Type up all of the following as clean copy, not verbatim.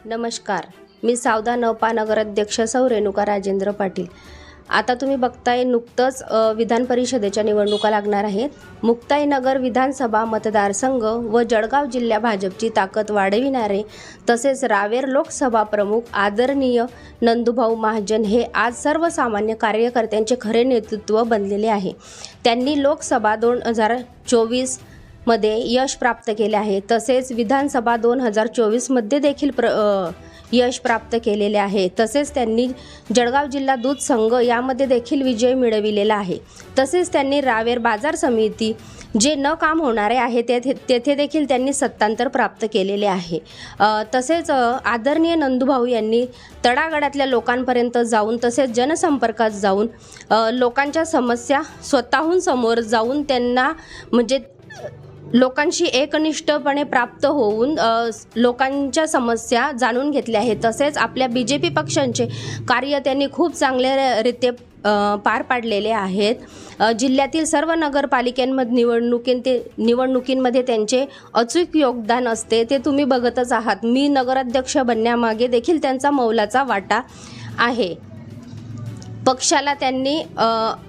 नमस्कार, मी सावदा नौपा नगराध्यक्ष सौ रेणुका राजेंद्र पाटील। आता तुम्ही बघताय नुकतंच विधान परिषदेच्या निवडणुका लागणार आहेत। मुक्ताईनगर विधानसभा मतदारसंघ व जळगाव जिल्हा भाजपची ताकद वाढविणारे तसेच रावेर लोकसभा प्रमुख आदरणीय नंदूभाऊ महाजन हे आज सर्वसामान्य कार्यकर्त्यांचे खरे नेतृत्व बनलेले आहे। त्यांनी लोकसभा 2024 मध्ये यश प्राप्त केले आहे, तसेच विधानसभा 2024 मध्ये देखील यश प्राप्त केलेले आहे। तसेच त्यांनी जळगाव जिल्हा दूध संघ यामध्ये देखील विजय मिळविलेला आहे। तसेच त्यांनी रावेर बाजार समिती जे न काम होणारे आहे तेथे देखील त्यांनी सत्तांतर प्राप्त केलेले आहे। तसेच आदरणीय नंदूभाऊ यांनी तळागाळातल्या लोकांपर्यंत जाऊन तसेच जनसंपर्कात जाऊन लोकांच्या समस्या स्वतःहून समोर जाऊन त्यांना म्हणजे लोकांशी एकनिष्ठपणे प्राप्त होऊन लोकांच्या समस्या जाणून घेतल्या आहेत। तसेच आपल्या बीजेपी पक्षांचे कार्य त्यांनी खूप चांगल्यारीत्या पार पाडलेले आहेत। जिल्ह्यातील सर्व नगरपालिकांमध्ये निवडणुकींमध्ये त्यांचे अचूक योगदान असते, ते तुम्ही बघतच आहात। मी नगराध्यक्ष बनण्यामागे देखील त्यांचा मौलाचा वाटा आहे। पक्षाला त्यांनी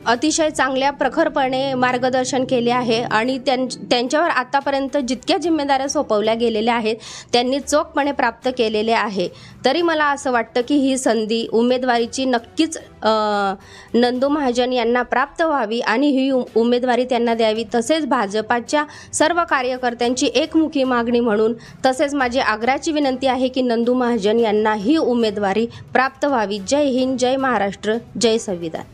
अतिशय चांगल्या प्रखरपणे मार्गदर्शन केले आहे आणि त्यांच्यावर आतापर्यंत जितक्या जिम्मेदाऱ्या सोपवल्या गेलेल्या आहेत त्यांनी चोखपणे प्राप्त केलेले आहे। तरी मला असं वाटतं की ही संधी उमेदवारीची नक्कीच नंदू महाजन यांना प्राप्त व्हावी आणि ही उमेदवारी त्यांना द्यावी। तसेच भाजपाच्या सर्व कार्यकर्त्यांची एकमुखी मागणी म्हणून तसेच माझी आग्रहाची विनंती आहे की नंदू महाजन यांना ही उमेदवारी प्राप्त व्हावी। जय हिंद, जय महाराष्ट्र, जय संविधान।